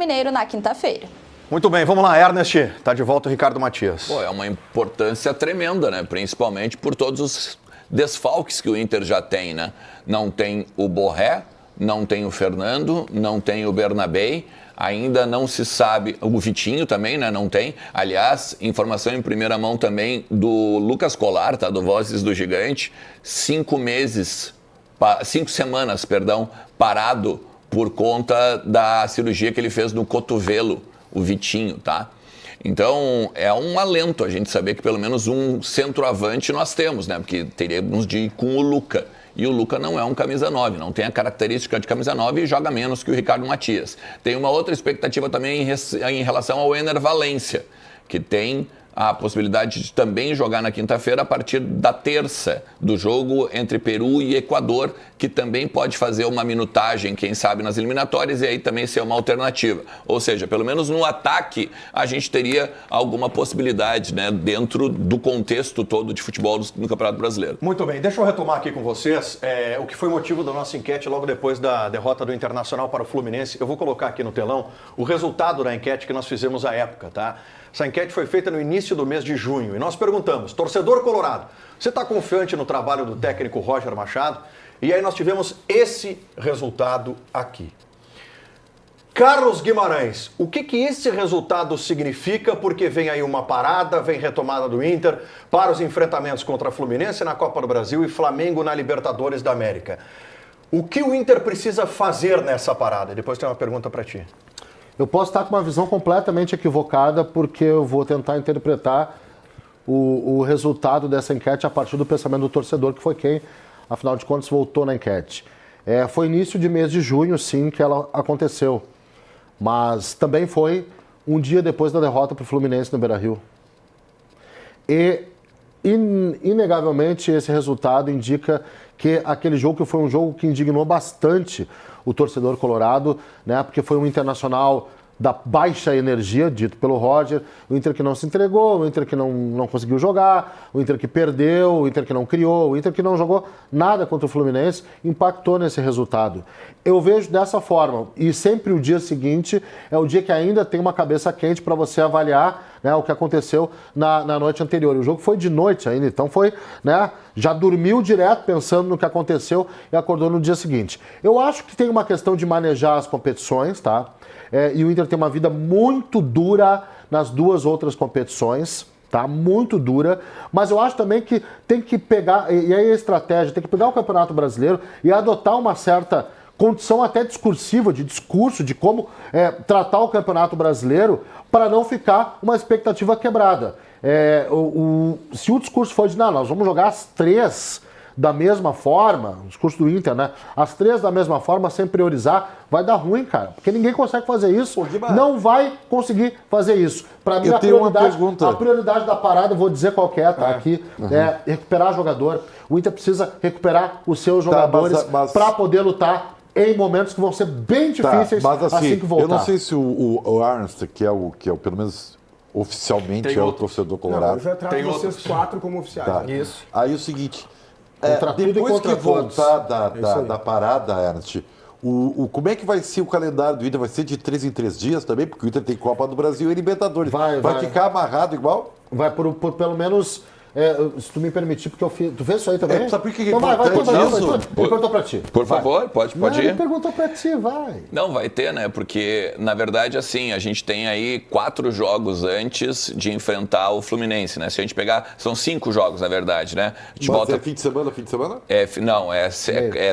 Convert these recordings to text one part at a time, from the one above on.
Mineiro na quinta-feira. Muito bem, vamos lá, Ernest. Tá de volta o Ricardo Matias. Pô, é uma importância tremenda, né? Principalmente por todos os desfalques que o Inter já tem, né? Não tem o Borré, não tem o Fernando, não tem o Bernabé, ainda não se sabe, o Vitinho também, né? Não tem. Aliás, informação em primeira mão também do Lucas Colar, tá? Do Vozes do Gigante, 5 semanas, parado por conta da cirurgia que ele fez no cotovelo, o Vitinho, tá? Então, é um alento a gente saber que pelo menos um centroavante nós temos, né? Porque teríamos de ir com o Luca. E o Luca não é um camisa 9, não tem a característica de camisa 9 e joga menos que o Ricardo Matias. Tem uma outra expectativa também em relação ao Ener Valencia, que tem a possibilidade de também jogar na quinta-feira a partir da terça do jogo entre Peru e Equador, que também pode fazer uma minutagem, quem sabe, nas eliminatórias e aí também ser uma alternativa. Ou seja, pelo menos no ataque a gente teria alguma possibilidade, né, dentro do contexto todo de futebol no Campeonato Brasileiro. Muito bem, deixa eu retomar aqui com vocês o que foi motivo da nossa enquete logo depois da derrota do Internacional para o Fluminense. Eu vou colocar aqui no telão o resultado da enquete que nós fizemos à época, tá? Essa enquete foi feita no início do mês de junho e nós perguntamos, torcedor colorado, você está confiante no trabalho do técnico Roger Machado? E aí nós tivemos esse resultado aqui. Carlos Guimarães, o que esse resultado significa? Porque vem aí uma parada, vem retomada do Inter para os enfrentamentos contra a Fluminense na Copa do Brasil e Flamengo na Libertadores da América. O que o Inter precisa fazer nessa parada? Depois tem uma pergunta para ti. Eu posso estar com uma visão completamente equivocada, porque eu vou tentar interpretar o resultado dessa enquete a partir do pensamento do torcedor, que foi quem, afinal de contas, votou na enquete. Foi início de mês de junho, sim, que ela aconteceu. Mas também foi um dia depois da derrota para o Fluminense no Beira-Rio. E, inegavelmente, esse resultado indica que aquele jogo que foi um jogo que indignou bastante o torcedor colorado, né? Porque foi um Internacional da baixa energia, dito pelo Roger, o Inter que não se entregou, o Inter que não conseguiu jogar, o Inter que perdeu, o Inter que não criou, o Inter que não jogou nada contra o Fluminense, impactou nesse resultado. Eu vejo dessa forma, e sempre o dia seguinte é o dia que ainda tem uma cabeça quente para você avaliar, né, o que aconteceu na noite anterior. O jogo foi de noite ainda, então foi, né, já dormiu direto pensando no que aconteceu e acordou no dia seguinte. Eu acho que tem uma questão de manejar as competições, tá? E o Inter tem uma vida muito dura nas duas outras competições, tá? Muito dura, mas eu acho também que tem que pegar, e aí a estratégia, tem que pegar o Campeonato Brasileiro e adotar uma certa condição até discursiva, de discurso, de como tratar o Campeonato Brasileiro para não ficar uma expectativa quebrada. Se o discurso for de, não, nós vamos jogar as três da mesma forma, o discurso do Inter, né? As três da mesma forma, sem priorizar, vai dar ruim, cara. Porque ninguém consegue fazer isso. Não vai conseguir fazer isso. Para mim, a prioridade da parada, vou dizer qual que é, tá? Aqui, é recuperar jogador. O Inter precisa recuperar os seus jogadores para poder lutar em momentos que vão ser bem difíceis assim que voltar. Eu não sei se o Ernst, que é o pelo menos oficialmente é o torcedor colorado. Não, eu já trago vocês 4 como oficiais. Tá. Isso. Aí o seguinte, depois que voltar da parada, Ernst, como é que vai ser o calendário do Inter? Vai ser de 3 em 3 dias também? Porque o Inter tem Copa do Brasil e Libertadores. Vai ficar amarrado igual? Vai por pelo menos... se tu me permitir, porque eu fiz... Tu fez isso aí também? Sabe por que então vai, ele perguntou pra ti. Por favor, pode ir. Ele perguntou pra ti, vai. Não, vai ter, né? Porque, na verdade, assim, a gente tem aí 4 jogos antes de enfrentar o Fluminense, né? Se a gente pegar... São 5 jogos, na verdade, né? A gente volta... fim de semana? Não,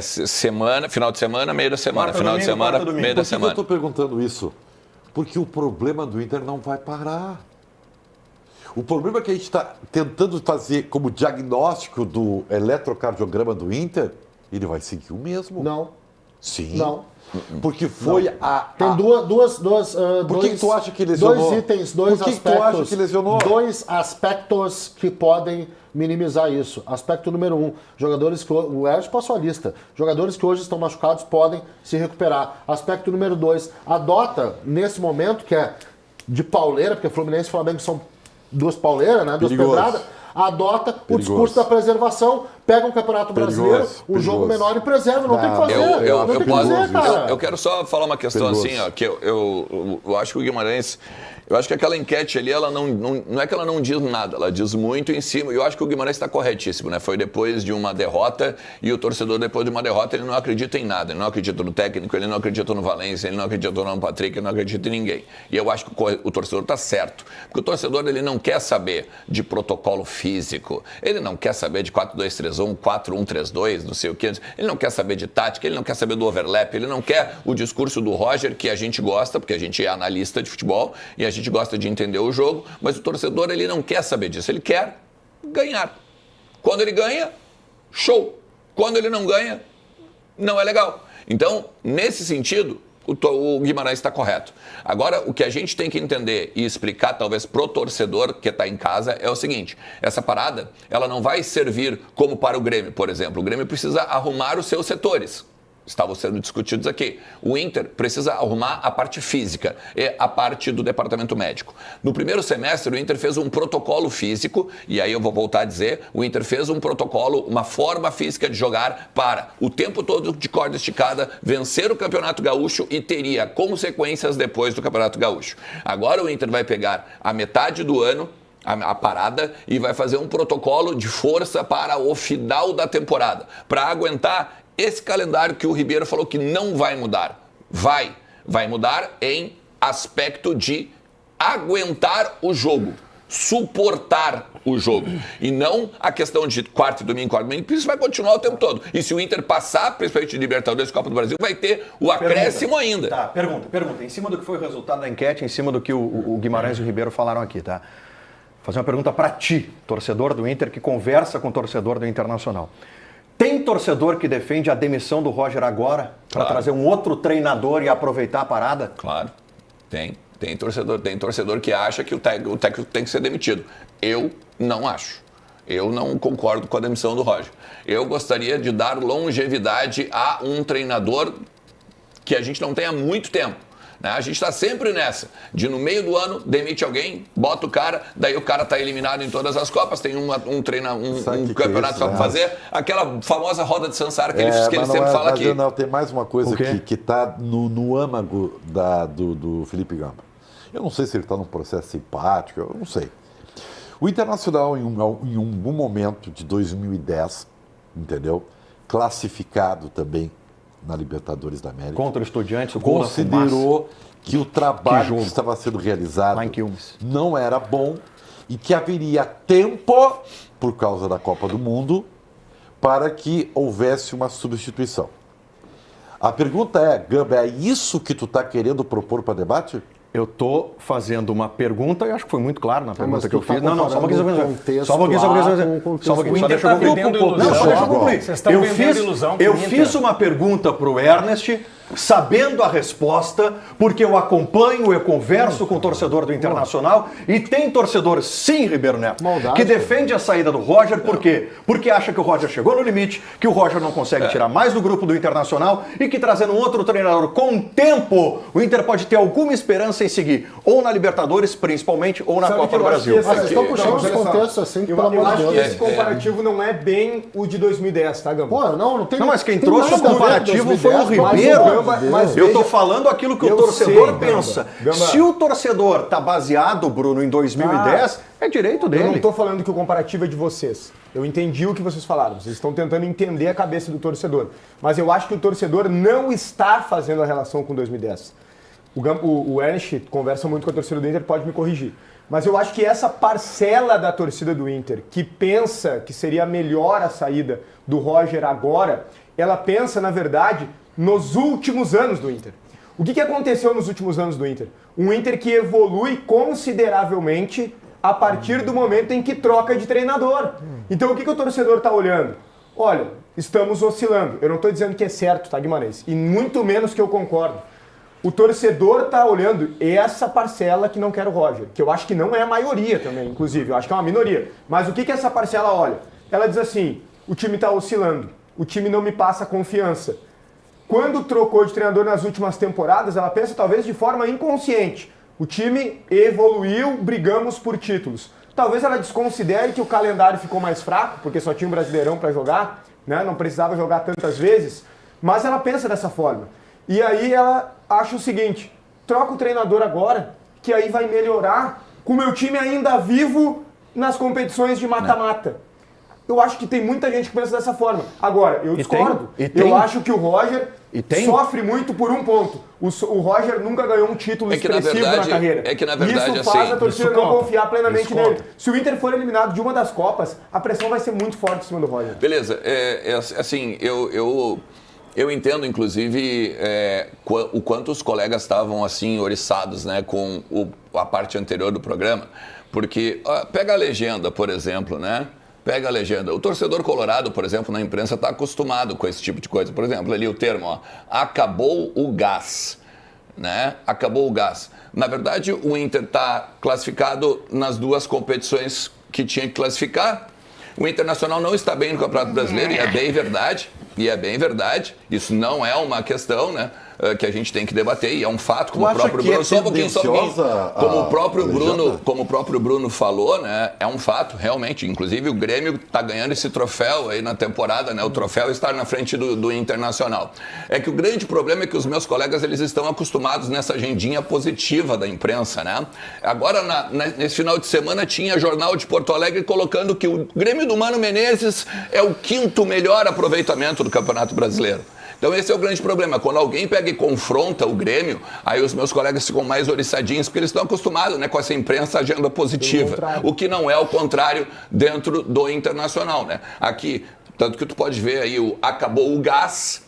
semana, final de semana, meio da semana. Final de semana, meio da semana. Por que eu tô perguntando isso? Porque o problema do Inter não vai parar. O problema é que a gente está tentando fazer como diagnóstico do eletrocardiograma do Inter, ele vai seguir o mesmo. Não. Sim. Não. Porque foi Tem duas Por que tu acha que lesionou? Dois itens, dois aspectos. Por que tu acha que lesionou? Dois aspectos que podem minimizar isso. Aspecto número 1, jogadores que... O Ernst passou a lista. Jogadores que hoje estão machucados podem se recuperar. Aspecto número 2, adota, nesse momento, que é de pauleira, porque Fluminense e Flamengo são duas pauleiras, né? Duas pedradas, adota o discurso da preservação pega um Campeonato Brasileiro, um jogo menor e preserva, não tem o que fazer. Não tem o que fazer, cara. Eu quero só falar uma questão assim, ó, que eu acho que o Guimarães... Eu acho que aquela enquete ali, ela não é que ela não diz nada, ela diz muito em cima. E eu acho que o Guimarães está corretíssimo, né? Foi depois de uma derrota e o torcedor, depois de uma derrota, ele não acredita em nada. Ele não acredita no técnico, ele não acredita no Valência, ele não acredita no Patrick, ele não acredita em ninguém. E eu acho que o torcedor está certo. Porque o torcedor, ele não quer saber de protocolo físico, ele não quer saber de 4-2-3-1, 4-1-3-2, não sei o quê. Ele não quer saber de tática, ele não quer saber do overlap, ele não quer o discurso do Roger, que a gente gosta, porque a gente é analista de futebol e a gente gosta de entender o jogo, mas o torcedor, ele não quer saber disso, ele quer ganhar. Quando ele ganha, show. Quando ele não ganha, não é legal. Então, nesse sentido, o Guimarães está correto. Agora, o que a gente tem que entender e explicar, talvez, pro torcedor que está em casa, é o seguinte: essa parada, ela não vai servir como para o Grêmio, por exemplo. O Grêmio precisa arrumar os seus setores. Estavam sendo discutidos aqui. O Inter precisa arrumar a parte física e a parte do departamento médico. No primeiro semestre, o Inter fez um protocolo físico, e aí eu vou voltar a dizer, o Inter fez um protocolo, uma forma física de jogar para o tempo todo de corda esticada, vencer o Campeonato Gaúcho e teria consequências depois do Campeonato Gaúcho. Agora o Inter vai pegar a metade do ano, a parada, e vai fazer um protocolo de força para o final da temporada, para aguentar esse calendário que o Ribeiro falou que não vai mudar. Vai mudar em aspecto de aguentar o jogo, suportar o jogo. E não a questão de quarta e domingo, isso vai continuar o tempo todo. E se o Inter passar, principalmente de Libertadores e Copa do Brasil, vai ter o acréscimo ainda. Tá, pergunta. Em cima do que foi o resultado da enquete, em cima do que o Guimarães e o Ribeiro falaram aqui, tá? Vou fazer uma pergunta para ti, torcedor do Inter, que conversa com o torcedor do Internacional. Tem torcedor que defende a demissão do Roger agora para trazer um outro treinador e aproveitar a parada? Claro, tem torcedor que acha que o técnico tem que ser demitido. Eu não acho. Eu não concordo com a demissão do Roger. Eu gostaria de dar longevidade a um treinador que a gente não tem há muito tempo. Né? A gente está sempre nessa, de no meio do ano, demite alguém, bota o cara, daí o cara está eliminado em todas as Copas, tem um campeonato para fazer, aquela famosa roda de Sansara que ele sempre fala aqui. Não, tem mais uma coisa que está no âmago do Felipe Gamba. Eu não sei se ele está num processo simpático, eu não sei. O Internacional, em um momento de 2010, entendeu? Classificado também na Libertadores da América. Contra o Estudiantes, o considerou que o trabalho que estava sendo realizado não era bom e que haveria tempo, por causa da Copa do Mundo, para que houvesse uma substituição. A pergunta é, Gamba, é isso que tu está querendo propor para debate? Eu estou fazendo uma pergunta e acho que foi muito claro na pergunta que eu fiz. Não, só um pouquinho. Deixa eu concluir. Eu fiz uma pergunta para o Ernest, sabendo a resposta, porque eu acompanho, eu converso com o torcedor do Internacional e tem torcedor, sim, Ribeiro Neto, que defende a saída do Roger, por quê? Porque acha que o Roger chegou no limite, que o Roger não consegue tirar mais do grupo do Internacional e que trazendo um outro treinador com tempo, o Inter pode ter alguma esperança em seguir, ou na Libertadores, principalmente, ou na Copa do Brasil. Vocês estão puxando os contextos assim, pelo amor de Deus. Eu acho que esse comparativo não é bem o de 2010, tá, Gamba? Pô, não tem. Não, mas quem trouxe o comparativo foi o Ribeiro. Eu estou falando aquilo que o torcedor pensa. Se o torcedor está baseado, Bruno, em 2010, é direito dele. Eu não estou falando que o comparativo é de vocês. Eu entendi o que vocês falaram. Vocês estão tentando entender a cabeça do torcedor. Mas eu acho que o torcedor não está fazendo a relação com 2010. O Ernest conversa muito com a torcida do Inter, pode me corrigir. Mas eu acho que essa parcela da torcida do Inter, que pensa que seria melhor a saída do Roger agora, ela pensa, na verdade, nos últimos anos do Inter. O que aconteceu nos últimos anos do Inter? Um Inter que evolui consideravelmente a partir do momento em que troca de treinador. Então o que o torcedor está olhando? Olha, estamos oscilando. Eu não estou dizendo que é certo, tá, Guimarães? E muito menos que eu concordo. O torcedor está olhando essa parcela que não quer o Roger, que eu acho que não é a maioria também, inclusive, eu acho que é uma minoria. Mas o que essa parcela olha? Ela diz assim, o time está oscilando, o time não me passa confiança. Quando trocou de treinador nas últimas temporadas, ela pensa talvez de forma inconsciente. O time evoluiu, brigamos por títulos. Talvez ela desconsidere que o calendário ficou mais fraco, porque só tinha um Brasileirão para jogar, né? Não precisava jogar tantas vezes, mas ela pensa dessa forma. E aí ela acha o seguinte, troca o treinador agora, que aí vai melhorar com o meu time ainda vivo nas competições de mata-mata. Eu acho que tem muita gente que pensa dessa forma. Agora, eu discordo. Eu acho que o Roger sofre muito por um ponto. O Roger nunca ganhou um título expressivo na carreira. É que, na verdade, isso faz a torcida não confiar plenamente nele. Conta. Se o Inter for eliminado de uma das Copas, a pressão vai ser muito forte em cima do Roger. Beleza. Assim, eu entendo, inclusive, o quanto os colegas estavam, assim, oriçados, né, com a parte anterior do programa. Porque, pega a legenda, por exemplo, né? Pega a legenda. O torcedor colorado, por exemplo, na imprensa está acostumado com esse tipo de coisa. Por exemplo, ali o termo, acabou o gás, né? Acabou o gás. Na verdade, o Inter está classificado nas duas competições que tinha que classificar. O Internacional não está bem no Campeonato Brasileiro, e é bem verdade. E é bem verdade. Isso não é uma questão, né, que a gente tem que debater, e é um fato, como o próprio Bruno, só um pouquinho. Como o próprio Bruno falou, né, é um fato, realmente. Inclusive, o Grêmio está ganhando esse troféu aí na temporada, né, o troféu estar na frente do Internacional. É que o grande problema é que os meus colegas, eles estão acostumados nessa agendinha positiva da imprensa, né? Agora, nesse final de semana, tinha Jornal de Porto Alegre colocando que o Grêmio do Mano Menezes é o 5º melhor aproveitamento do Campeonato Brasileiro. Então esse é o grande problema. Quando alguém pega e confronta o Grêmio, aí os meus colegas ficam mais oriçadinhos, porque eles estão acostumados, né, com essa imprensa agenda positiva. O que não é o contrário dentro do Internacional, né? Aqui, tanto que tu pode ver aí acabou o gás,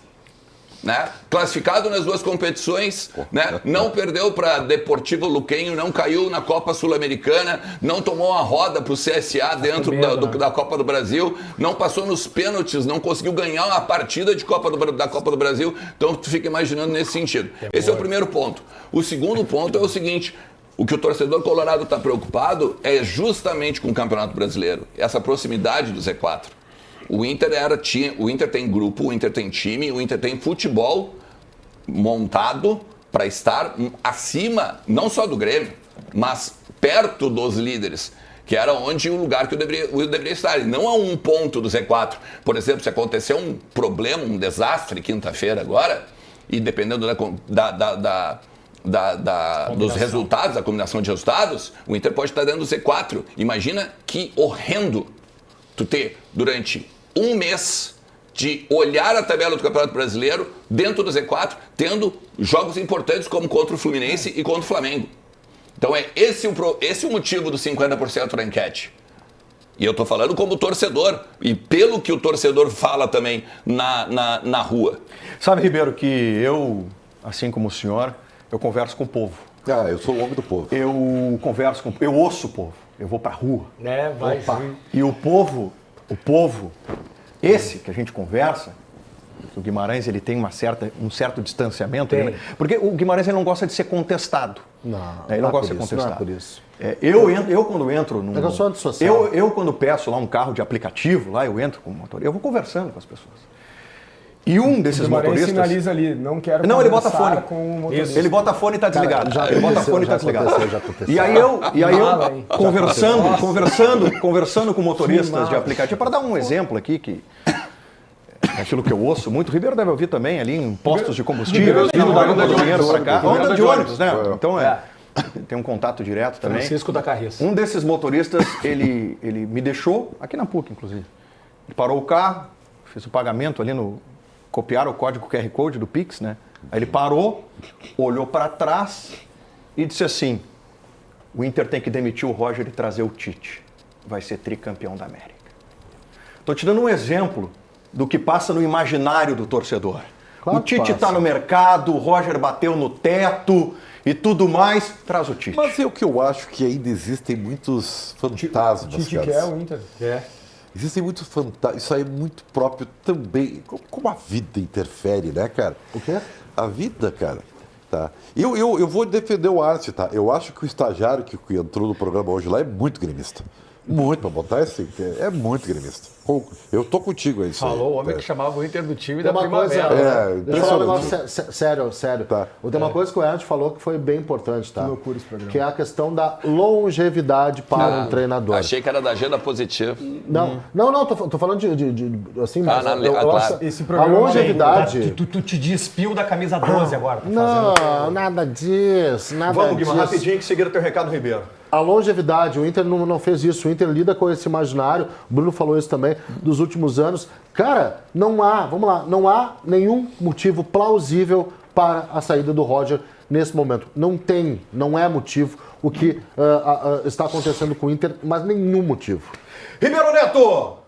né? Classificado nas duas competições, né? Não perdeu para Deportivo Luquenho, não caiu na Copa Sul-Americana, não tomou uma roda para o CSA dentro da Copa do Brasil, não passou nos pênaltis, não conseguiu ganhar uma partida da Copa do Brasil. Então tu fica imaginando nesse sentido. Esse é o primeiro ponto. O segundo ponto é o seguinte: o que o torcedor colorado está preocupado é justamente com o Campeonato Brasileiro, essa proximidade do Z4. O Inter tem grupo, o Inter tem time, o Inter tem futebol montado para estar acima, não só do Grêmio, mas perto dos líderes, que era onde o lugar que eu deveria estar, e não a um ponto do Z4. Por exemplo, se acontecer um problema, um desastre quinta-feira agora, e dependendo dos resultados, da combinação de resultados, o Inter pode estar dentro do Z4. Imagina que horrendo tu ter durante um mês de olhar a tabela do Campeonato Brasileiro dentro do Z4, tendo jogos importantes como contra o Fluminense e contra o Flamengo. Então é esse o motivo dos 50% da enquete. E eu estou falando como torcedor, e pelo que o torcedor fala também na rua. Sabe, Ribeiro, que eu, assim como o senhor, eu converso com o povo. Eu sou o homem do povo. Eu ouço o povo, eu vou pra rua. Vai. E o povo, esse que a gente conversa, o Guimarães, ele tem um certo distanciamento, porque o Guimarães, ele não gosta de ser contestado. Ele não gosta de ser contestado. Não é por isso. Eu quando entro num... É só antissocial. Eu quando peço lá um carro de aplicativo, lá eu entro com o motor, eu vou conversando com as pessoas. E um desses motoristas... sinaliza ali, não quero ele bota fone. Com o motorista. Ele bota fone e tá desligado. Ele bota fone e tá desligado. Já aconteceu. E aí eu conversando com motoristas de aplicativo, para dar um exemplo aqui, que aquilo que eu ouço muito, o Ribeiro deve ouvir também ali em postos de combustível, vindo da dinheiro para cá, onda de ônibus, né? Então tem um contato direto também. Francisco da Carriça. Um desses motoristas, ele me deixou, aqui na PUC inclusive, ele parou o carro, fez o pagamento ali copiaram o código QR Code do Pix, né? Aí ele parou, olhou para trás e disse assim: o Inter tem que demitir o Roger e trazer o Tite. Vai ser tricampeão da América. Estou te dando um exemplo do que passa no imaginário do torcedor. Claro o Tite que está no mercado, o Roger bateu no teto e tudo mais, traz o Tite. Mas é o que eu acho que ainda existem muitos fantasmas. Tite quer o Inter. Existem muitos fantasmas. Isso aí é muito próprio também. Como a vida interfere, né, cara? O quê? A vida, cara. Tá. Eu vou defender o Arte, tá? Eu acho que o estagiário que entrou no programa hoje lá é muito gremista. Muito, pra botar assim, é muito gremista. Eu tô contigo aí. Falou o homem que chamava o Inter do time da Tem uma coisa, primavera. deixa eu falar um negócio sério. Tá. Tem uma coisa que o Ernst falou que foi bem importante, tá? Que loucura esse programa. Que é a questão da longevidade para um treinador. Achei que era da agenda positiva. Não, tô falando de assim, mas claro. Esse a programa longevidade... Tu te despiu da camisa 12 agora. Tá Não, nada disso, nada Vamos, Guima, disso. rapidinho que seguir o teu recado, Ribeiro. A longevidade, o Inter não fez isso. O Inter lida com esse imaginário, o Bruno falou isso também, dos últimos anos. Cara, não há nenhum motivo plausível para a saída do Roger nesse momento. Não é motivo o que está acontecendo com o Inter, mas nenhum motivo. Ribeiro Neto!